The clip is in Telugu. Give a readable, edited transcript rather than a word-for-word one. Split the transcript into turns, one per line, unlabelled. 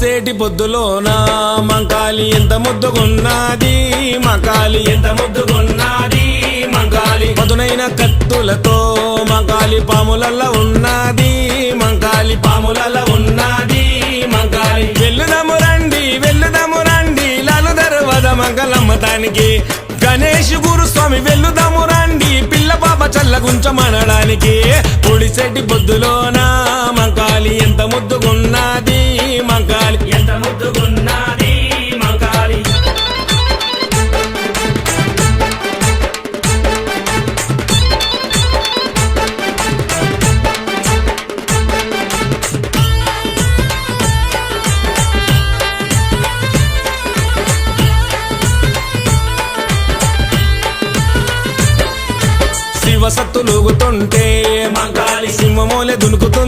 పొడిసేటి పొద్దులోన మంకాలి ఎంత ముద్దుగున్నది, మంకాలి ఎంత ముద్దుగున్నది, మంకాలి పదునైన కత్తులతో మంకాలి పాములల్ల ఉన్నది, మంకాలి పాములల్ల ఉన్నది, మంకాలి వెళ్ళుదము రండి లాలు దర్వాజ మంగళమ్మతానికి, గణేష్ గురుస్వామి వెళ్ళుదము రండి పిల్ల పాప చల్లగుంచమనడానికి. పొడిసేటి పొద్దులోన మంకాలి ఎంత ముద్దుగున్నది, మంకాలి ఎంత ముద్దుగున్నది, మంకాలి శివసత్తులుగుతుంటే మంకాలి సింహమూలే దునుకుతూ